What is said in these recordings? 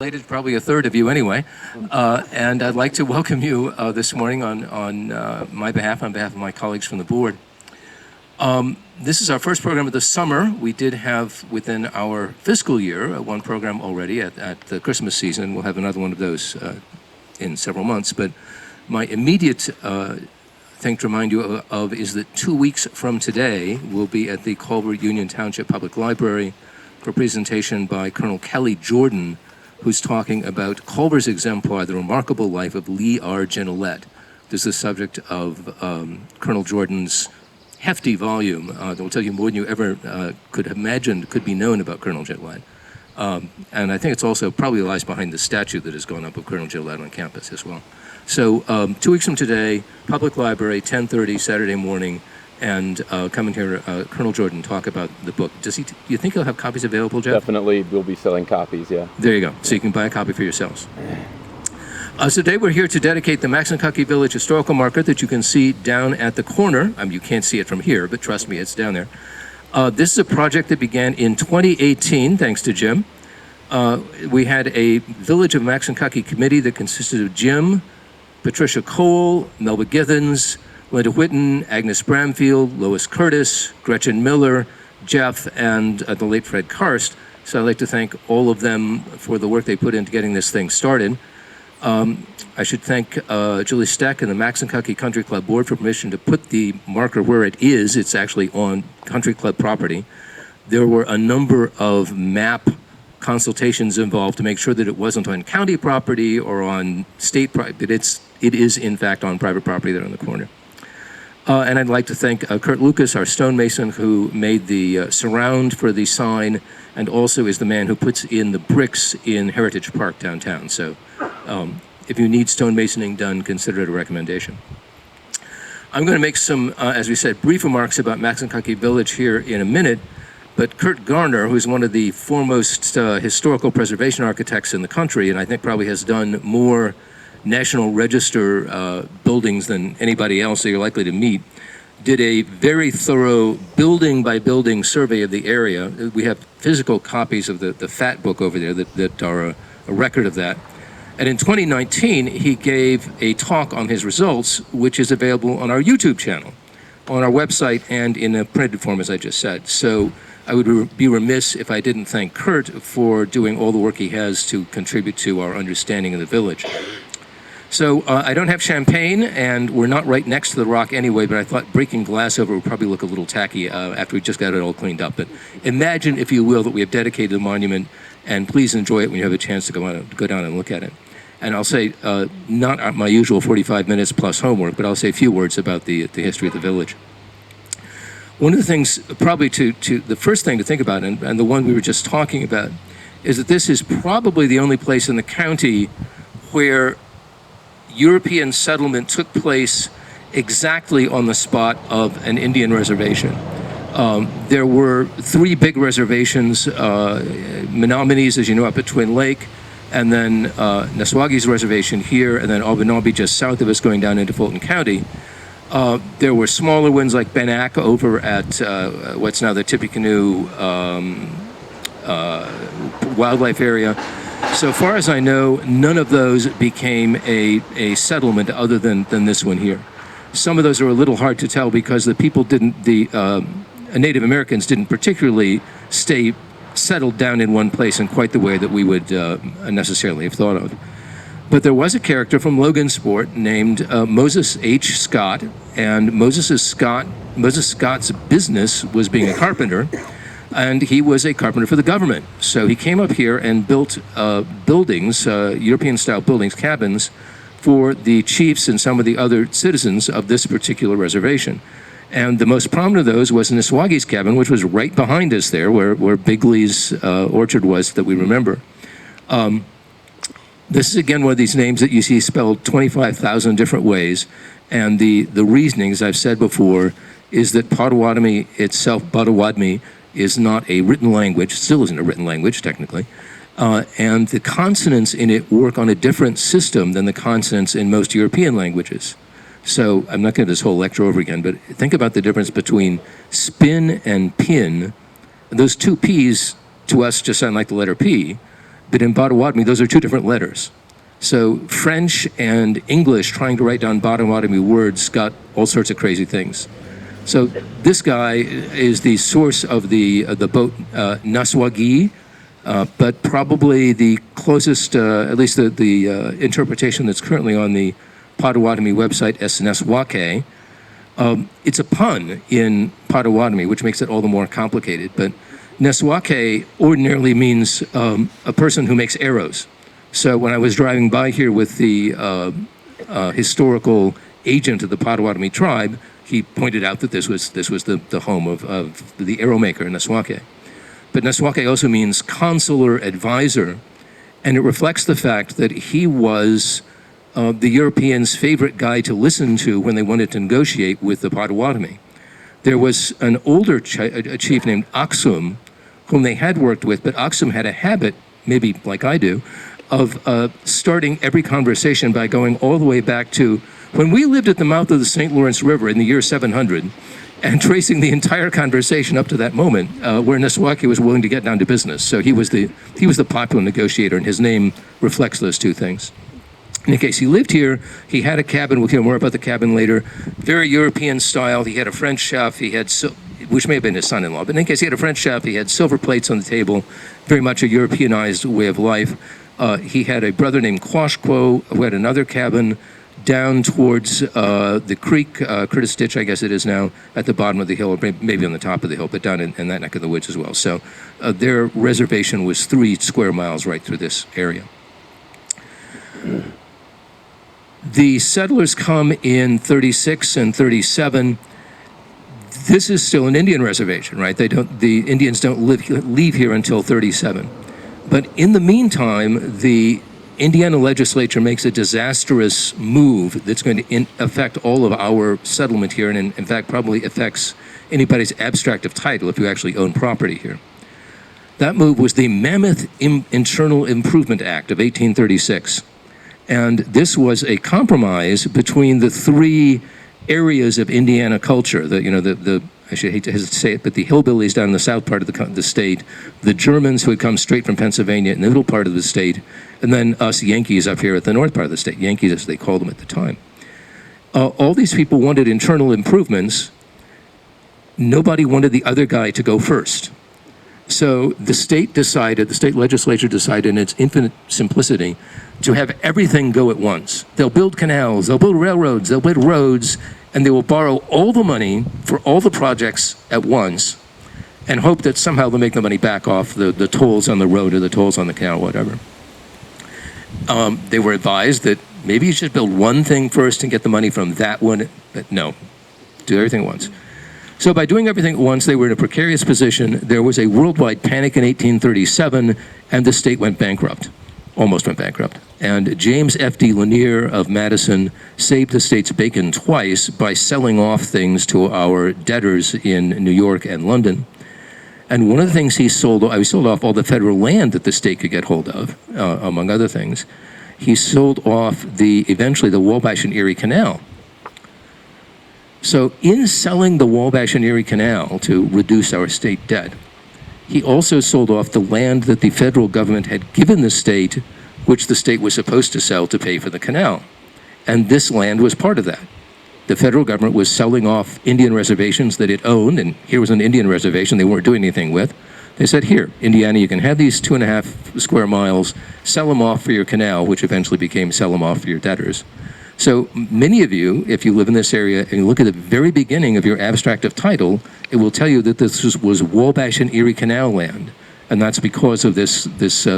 Probably a third of you anyway, and I'd like to welcome you this morning on my behalf, on behalf of my colleagues from the board. This is our first program of the summer. We did have within our fiscal year one program already at the Christmas season. We'll have another one of those in several months, but my immediate thing to remind you of is that 2 weeks from today we'll be at the Culver Union Township Public Library for a presentation by Colonel Kelly Jordan, who's talking about Culver's exemplar, The Remarkable Life of Lee R. Gentilette. This is the subject of Colonel Jordan's hefty volume that will tell you more than you ever could have imagined could be known about Colonel Gentilette. And I think it's also probably lies behind the statue that has gone up of Colonel Gentilette on campus as well. So 2 weeks from today, Public Library, 10:30 Saturday morning, and come and hear Colonel Jordan talk about the book. Do you think he'll have copies available, Jeff? Definitely, we'll be selling copies, yeah. There you go. So you can buy a copy for yourselves. So today we're here to dedicate the Maxinkuckee Village historical marker that you can see down at the corner. I mean, you can't see it from here, but trust me, it's down there. This is a project that began in 2018, thanks to Jim. We had a Village of Maxinkuckee committee that consisted of Jim, Patricia Cole, Melba Githens, Linda Whitten, Agnes Bramfield, Lois Curtis, Gretchen Miller, Jeff, and the late Fred Karst. So I'd like to thank all of them for the work they put into getting this thing started. I should thank Julie Steck and the Maxinkuckee Country Club Board for permission to put the marker where it is. It's actually on Country Club property. There were a number of map consultations involved to make sure that it wasn't on county property or on state property, but it is in fact on private property there on the corner. And I'd like to thank Kurt Lucas, our stonemason, who made the surround for the sign and also is the man who puts in the bricks in Heritage Park downtown. So if you need stonemasoning done, consider it a recommendation. I'm going to make some, as we said, brief remarks about Maxinkuckee Village here in a minute, but Kurt Garner, who's one of the foremost historical preservation architects in the country, and I think probably has done more National Register buildings than anybody else that you're likely to meet, did a very thorough building by building survey of the area. We have physical copies of the fat book over there that are a record of that. And in 2019, he gave a talk on his results, which is available on our YouTube channel, on our website, and in a printed form, as I just said. So I would be remiss if I didn't thank Kurt for doing all the work he has to contribute to our understanding of the village. So I don't have champagne, and we're not right next to the rock anyway, but I thought breaking glass over would probably look a little tacky after we just got it all cleaned up. But imagine, if you will, that we have dedicated the monument, and please enjoy it when you have a chance to go down and look at it. And I'll say, not my usual 45 minutes plus homework, but I'll say a few words about the history of the village. One of the things, probably the first thing to think about, and the one we were just talking about, is that this is probably the only place in the county where European settlement took place exactly on the spot of an Indian reservation. There were 3 big reservations, Menominee's, as you know, up at Twin Lake, and then Neswagee's reservation here, and then Aubanabi just south of us going down into Fulton County. There were smaller ones like Benak over at what's now the Tippecanoe wildlife area. So far as I know, none of those became a settlement other than this one here. Some of those are a little hard to tell because the people Native Americans didn't particularly stay settled down in one place in quite the way that we would necessarily have thought of. But there was a character from Logansport named Moses H. Scott, and Moses Scott's business was being a carpenter, and he was a carpenter for the government. So he came up here and built buildings, European-style buildings, cabins, for the chiefs and some of the other citizens of this particular reservation. And the most prominent of those was Neswagee's cabin, which was right behind us there, where Bigley's orchard was that we remember. This is, again, one of these names that you see spelled 25,000 different ways. And the reasoning, as I've said before, is that Potawatomi itself, Potawatomi, is not a written language, still isn't a written language, technically. And the consonants in it work on a different system than the consonants in most European languages. So I'm not going to do this whole lecture over again, but think about the difference between spin and pin. Those two P's to us just sound like the letter P, But in Potawatomi, those are two different letters. So French and English trying to write down Potawatomi words got all sorts of crazy things. So this guy is the source of the boat Naswagi, but probably the closest, at least the interpretation that's currently on the Potawatomi website is Neswake. It's a pun in Potawatomi, which makes it all the more complicated. But Neswake ordinarily means a person who makes arrows. So when I was driving by here with the historical agent of the Potawatomi tribe, he pointed out that this was the home of the arrow maker, Neswake. But Neswake also means consular advisor, and it reflects the fact that he was the Europeans' favorite guy to listen to when they wanted to negotiate with the Potawatomi. There was an older a chief named Aksum, whom they had worked with, but Aksum had a habit, maybe like I do, of starting every conversation by going all the way back to when we lived at the mouth of the St. Lawrence River in the year 700, and tracing the entire conversation up to that moment, where Neswake was willing to get down to business. So he was the popular negotiator, and his name reflects those two things. In any case, he lived here. He had a cabin. We'll hear more about the cabin later. Very European style. He had a French chef. He had, which may have been his son-in-law, but in any case, he had a French chef. He had silver plates on the table. Very much a Europeanized way of life. He had a brother named Quashquo who had another cabin down towards the creek, Curtis Ditch, I guess it is now, at the bottom of the hill, or maybe on the top of the hill, but down in that neck of the woods as well. So their reservation was 3 square miles right through this area. The settlers come in 36 and 37. This is still an Indian reservation, right? The Indians don't leave here until 37. But in the meantime, the Indiana legislature makes a disastrous move that's going to affect all of our settlement here, and in fact probably affects anybody's abstract of title if you actually own property here. That move was the Mammoth Internal Improvement Act of 1836. And this was a compromise between the 3 areas of Indiana culture, I should hate to say it, but the hillbillies down in the south part of the state, the Germans who had come straight from Pennsylvania in the middle part of the state, and then us Yankees up here at the north part of the state, Yankees as they called them at the time. All these people wanted internal improvements. Nobody wanted the other guy to go first. So the state legislature decided in its infinite simplicity to have everything go at once. They'll build canals, they'll build railroads, they'll build roads, and they will borrow all the money for all the projects at once and hope that somehow they'll make the money back off the tolls on the road or the tolls on the canal, whatever. They were advised that maybe you should build one thing first and get the money from that one, but no, do everything at once. So by doing everything at once, they were in a precarious position. There was a worldwide panic in 1837, and the state went bankrupt, almost went bankrupt. And James F.D. Lanier of Madison saved the state's bacon twice by selling off things to our debtors in New York and London. And one of the things he sold off all the federal land that the state could get hold of, among other things. He sold off eventually the Wabash and Erie Canal. So in selling the Wabash and Erie Canal to reduce our state debt, he also sold off the land that the federal government had given the state, which the state was supposed to sell to pay for the canal. And this land was part of that. The federal government was selling off Indian reservations that it owned, and here was an Indian reservation they weren't doing anything with. They said, here, Indiana, you can have these 2.5 square miles, sell them off for your canal, which eventually became sell them off for your debtors. So many of you, if you live in this area and you look at the very beginning of your abstract of title, it will tell you that this was Wabash and Erie Canal land. And that's because of this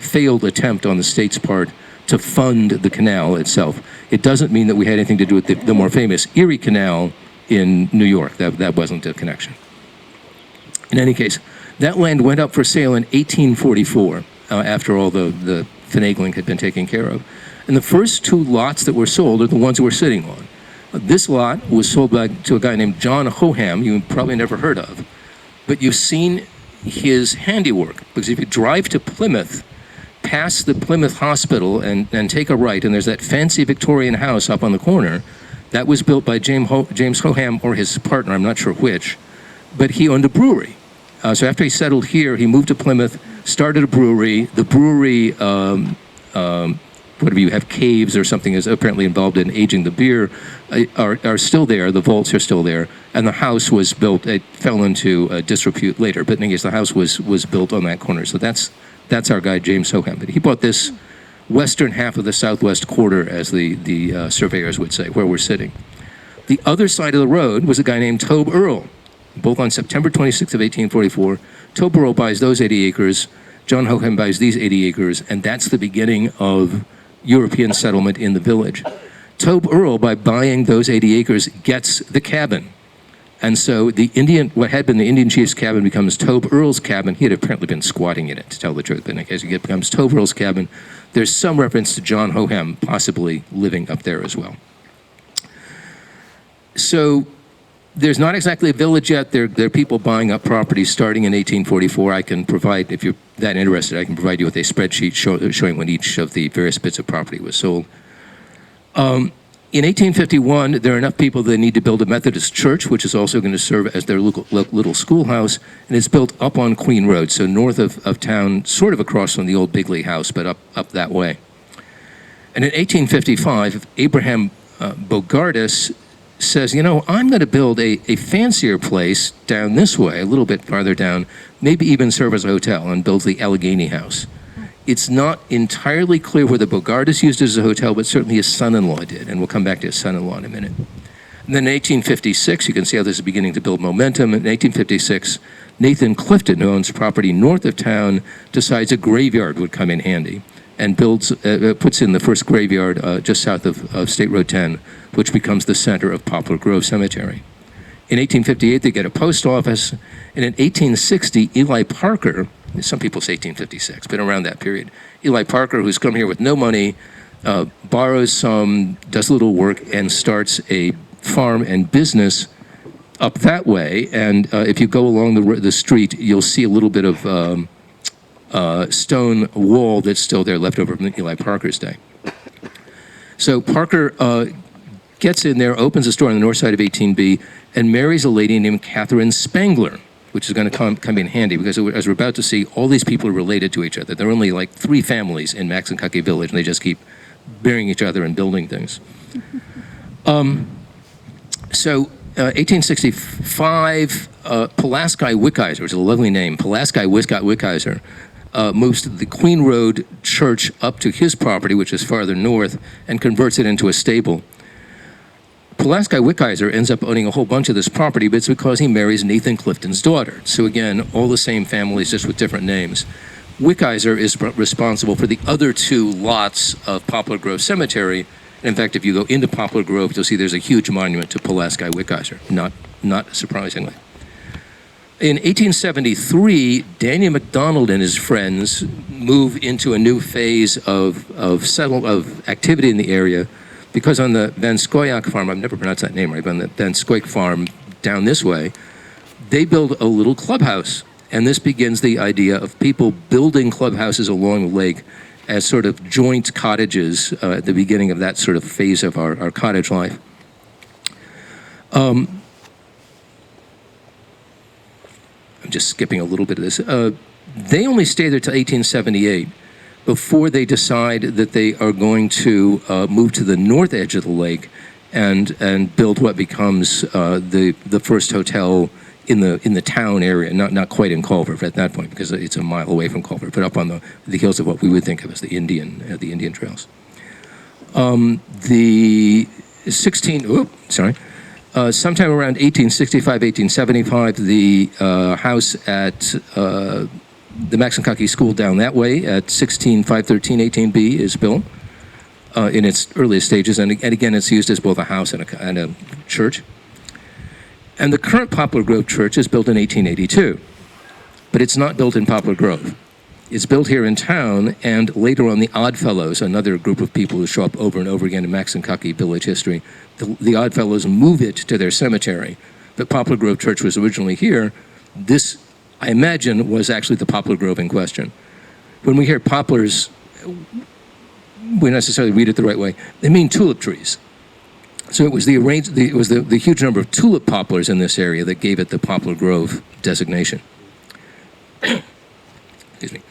failed attempt on the state's part to fund the canal itself. It doesn't mean that we had anything to do with the more famous Erie Canal in New York. That wasn't a connection. In any case, that land went up for sale in 1844, after all the finagling had been taken care of. And the first 2 lots that were sold are the ones we're sitting on. This lot was sold to a guy named John Hoham, you probably never heard of, but you've seen his handiwork, because if you drive to Plymouth, past the Plymouth Hospital and take a right, and there's that fancy Victorian house up on the corner, that was built by James Hoham or his partner, I'm not sure which, but he owned a brewery. So after he settled here, he moved to Plymouth, started a brewery. The brewery, whatever you have, caves or something is apparently involved in aging the beer, are still there. The vaults are still there. And the house was built, it fell into disrepute later, but in any case, the house was built on that corner. So that's our guy, James Houghton. But he bought this western half of the southwest quarter, as the surveyors would say, where we're sitting. The other side of the road was a guy named Tobe Earl. Both on September 26th of 1844, Tobe Earl buys those 80 acres, John Houghton buys these 80 acres, and that's the beginning of European settlement in the village. Tobe Earl, by buying those 80 acres, gets the cabin. And so what had been the Indian chief's cabin becomes Tobe Earl's cabin. He had apparently been squatting in it, to tell the truth, but in any case, it becomes Tobe Earl's cabin. There's some reference to John Houghton possibly living up there as well. So there's not exactly a village yet. There are people buying up property starting in 1844. I can provide, if you're that interested, I can provide you with a spreadsheet showing when each of the various bits of property was sold. In 1851, there are enough people that need to build a Methodist church, which is also going to serve as their little schoolhouse, and it's built up on Queen Road, so north of town, sort of across from the old Bigley House, but up that way. And in 1855, Abraham Bogardus says, I'm going to build a fancier place down this way, a little bit farther down, maybe even serve as a hotel, and builds the Allegheny House. It's not entirely clear whether Bogardus used it as a hotel, but certainly his son-in-law did, and we'll come back to his son-in-law in a minute. And then in 1856, you can see how this is beginning to build momentum. In 1856, Nathan Clifton, who owns property north of town, decides a graveyard would come in handy, and puts in the first graveyard just south of State Road 10, which becomes the center of Poplar Grove Cemetery. In 1858, they get a post office, and in 1860, Eli Parker, some people say 1856, but around that period, Eli Parker, who's come here with no money, borrows some, does a little work, and starts a farm and business up that way. And if you go along the street, you'll see a little bit of stone wall that's still there, left over from Eli Parker's day. So Parker gets in there, opens a store on the north side of 18B, and marries a lady named Catherine Spangler, which is going to come in handy because, as we're about to see, all these people are related to each other. There are only like 3 families in Maxinkuckee Village, and they just keep burying each other and building things. 1865, Pulaski Wickizer, which is a lovely name, Pulaski Wickizer, moves to the Queen Road Church up to his property, which is farther north, and converts it into a stable. Pulaski Wickizer ends up owning a whole bunch of this property, but it's because he marries Nathan Clifton's daughter. So again, all the same families, just with different names. Wickizer is responsible for the other 2 lots of Poplar Grove Cemetery. And in fact, if you go into Poplar Grove, you'll see there's a huge monument to Pulaski Wickizer, not surprisingly. In 1873, Daniel MacDonald and his friends move into a new phase of activity in the area, because on the Van Scoyoc farm, I've never pronounced that name right, but on the Van Scoyoc farm down this way, they build a little clubhouse. And this begins the idea of people building clubhouses along the lake as sort of joint cottages at the beginning of that sort of phase of our cottage life. I'm just skipping a little bit of this. They only stay there till 1878. Before they decide that they are going to move to the north edge of the lake and build what becomes the first hotel in the town area, not quite in Culver at that point, because it's a mile away from Culver, but up on the hills of what we would think of as the Indian trails. Sometime around 1865, 1875, the house at the Maxinkuckee School down that way at 16513 18B is built in its earliest stages, and again it's used as both a house and a church. And the current Poplar Grove Church is built in 1882, but it's not built in Poplar Grove. It's built here in town, and later on the Oddfellows, another group of people who show up over and over again in Maxinkuckee Village history, the Oddfellows move it to their cemetery. But Poplar Grove Church was originally here. This, I imagine, was actually the Poplar Grove in question. When we hear poplars, we don't necessarily read it the right way. They mean tulip trees. So it was the huge number of tulip poplars in this area that gave it the Poplar Grove designation. Excuse me.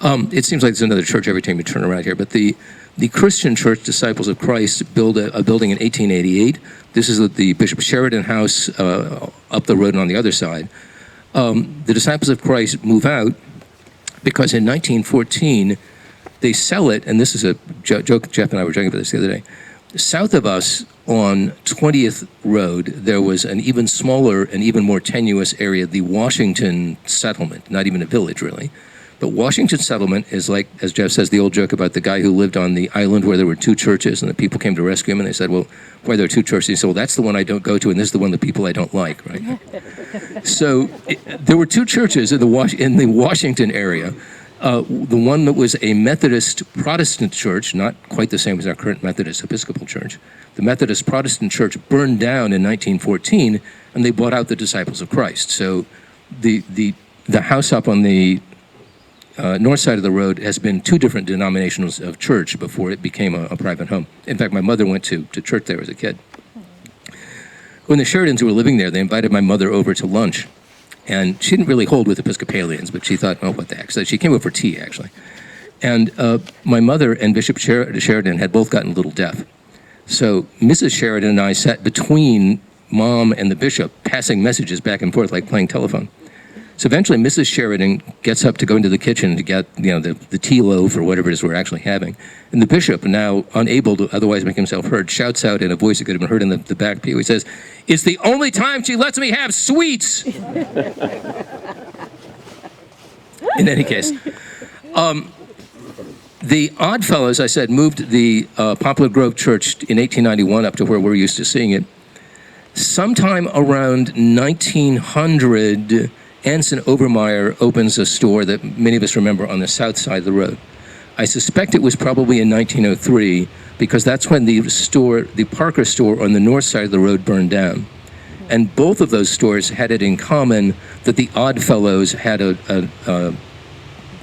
It seems like there's another church every time you turn around here, but the Christian Church Disciples of Christ built a building in 1888. This is the Bishop Sheridan House up the road and on the other side. The Disciples of Christ move out because in 1914 they sell it, and this is a joke. Jeff and I were joking about this the other day. South of us on 20th Road, there was an even smaller and even more tenuous area, the Washington Settlement, not even a village really. But Washington Settlement is like, as Jeff says, the old joke about the guy who lived on the island where there were two churches and the people came to rescue him and they said, well, why are there two churches? He said, well, that's the one I don't go to and this is the one the people I don't like, right? So there were two churches in the Washington area. The one that was a Methodist Protestant church, not quite the same as our current Methodist Episcopal Church. The Methodist Protestant church burned down in 1914 and they bought out the Disciples of Christ. So the house up on the north side of the road has been two different denominations of church before it became a private home. In fact, my mother went to church there as a kid. When the Sheridans were living there, they invited my mother over to lunch. And she didn't really hold with Episcopalians, but she thought, oh, what the heck. So she came over for tea, actually. And my mother and Bishop Sheridan had both gotten a little deaf. So Mrs. Sheridan and I sat between Mom and the bishop, passing messages back and forth like playing telephone. So eventually, Mrs. Sheridan gets up to go into the kitchen to get, the tea loaf or whatever it is we're actually having. And the bishop, now unable to otherwise make himself heard, shouts out in a voice that could have been heard in the back pew. He says, "It's the only time she lets me have sweets." In any case, the Oddfellows, I said, moved the Poplar Grove Church in 1891 up to where we're used to seeing it. Sometime around 1900, Anson Obermeyer opens a store that many of us remember on the south side of the road. I suspect it was probably in 1903 because that's when the Parker store on the north side of the road burned down. And both of those stores had it in common that the Oddfellows had a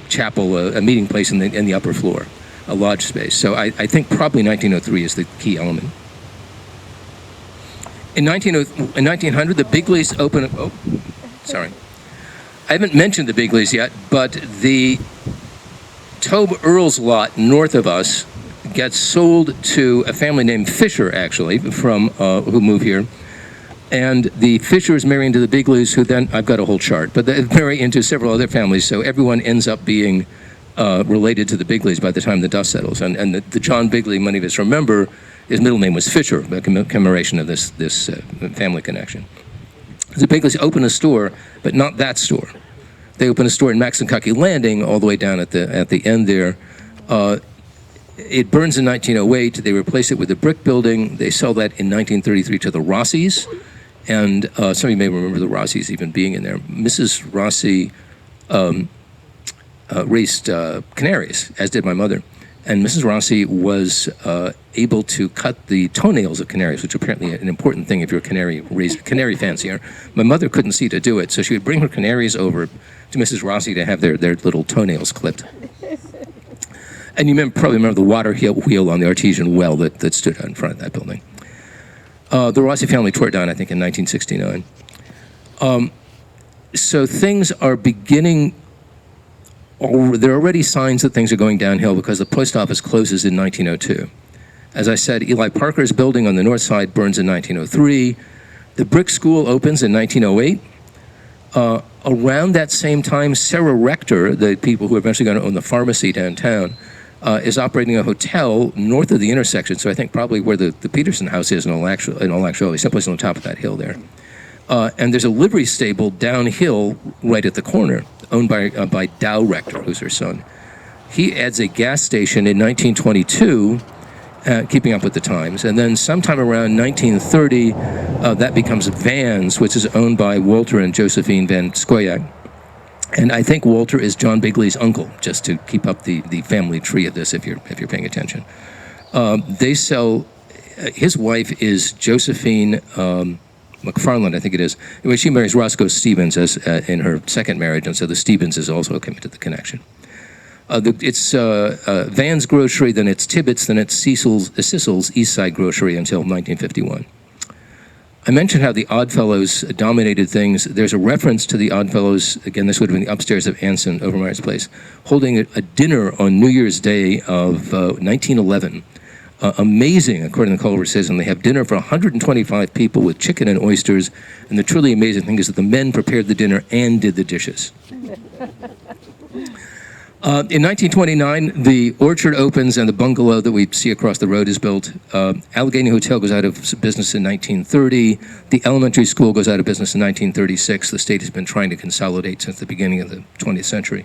chapel, a meeting place in the upper floor, a lodge space. So I think probably 1903 is the key element. In 1900, the Bigleys opened. Oh, sorry. I haven't mentioned the Bigleys yet, but the Tobe Earls lot north of us gets sold to a family named Fisher, actually, from who moved here. And the Fishers marry into the Bigleys, who then, I've got a whole chart, but they marry into several other families, so everyone ends up being related to the Bigleys by the time the dust settles. And the John Bigley, many of us remember, his middle name was Fisher, a commemoration of this family connection. The Bigleys open a store, but not that store. They open a store in Maxinkuckee Landing, all the way down at the end there. It burns in 1908. They replace it with a brick building. They sell that in 1933 to the Rossies. And some of you may remember the Rossies even being in there. Mrs. Rossi raised canaries, as did my mother. And Mrs. Rossi was able to cut the toenails of canaries, which is apparently an important thing if you're a canary fancier. My mother couldn't see to do it, so she would bring her canaries over to Mrs. Rossi to have their little toenails clipped. And you probably remember the water wheel on the artesian well that stood in front of that building. The Rossi family tore it down, I think, in 1969. So things are beginning. There are already signs that things are going downhill because the post office closes in 1902. As I said, Eli Parker's building on the north side burns in 1903. The brick school opens in 1908. Around that same time, Sarah Rector, the people who are eventually going to own the pharmacy downtown, is operating a hotel north of the intersection, so I think probably where the Peterson house is in all actuality, someplace on the top of that hill there. And there's a livery stable downhill right at the corner, owned by Dow Rector, who's her son. He adds a gas station in 1922, keeping up with the times, and then sometime around 1930, that becomes Vans, which is owned by Walter and Josephine Van Scoyac. And I think Walter is John Bigley's uncle, just to keep up the family tree of this, if you're paying attention. They sell. His wife is Josephine McFarland, I think it is. Anyway, she marries Roscoe Stevens in her second marriage, and so the Stevens is also committed to the connection. It's Van's Grocery, then it's Tibbetts, then it's Cecil's East Side Grocery until 1951. I mentioned how the Oddfellows dominated things. There's a reference to the Oddfellows, again, this would have been the upstairs of Anson, Overmeyer's place, holding a dinner on New Year's Day of 1911. Amazing, according to Culver says, and they have dinner for 125 people with chicken and oysters, and the truly amazing thing is that the men prepared the dinner and did the dishes. In 1929, the orchard opens and the bungalow that we see across the road is built. Allegheny Hotel goes out of business in 1930. The elementary school goes out of business in 1936. The state has been trying to consolidate since the beginning of the 20th century.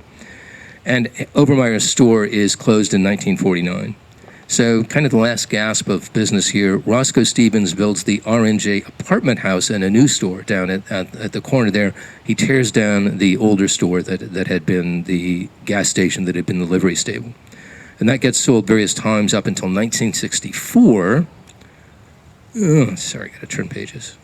And Overmeyer's store is closed in 1949. So kind of the last gasp of business here. Roscoe Stevens builds the R&J apartment house and a new store down at the corner there. He tears down the older store that had been the gas station, that had been the livery stable. And that gets sold various times up until 1964. Oh, sorry, got to turn pages.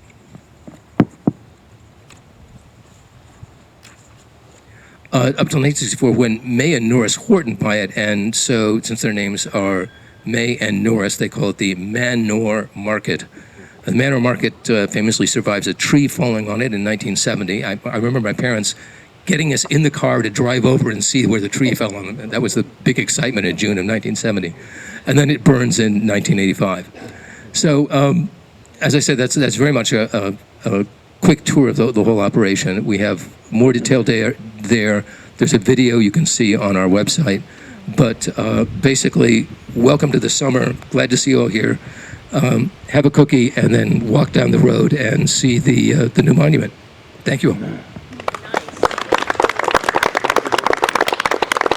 Up until 1964, when May and Norris Houghton buy it, and so since their names are May and Norris, they call it the Manor Market. The Manor Market famously survives a tree falling on it in 1970. I remember my parents getting us in the car to drive over and see where the tree fell on them. That was the big excitement in June of 1970. And then it burns in 1985. So, as I said, that's very much a quick tour of the whole operation. We have more detail there. There's a video you can see on our website. But basically, welcome to the summer. Glad to see you all here. Have a cookie and then walk down the road and see the new monument. Thank you all.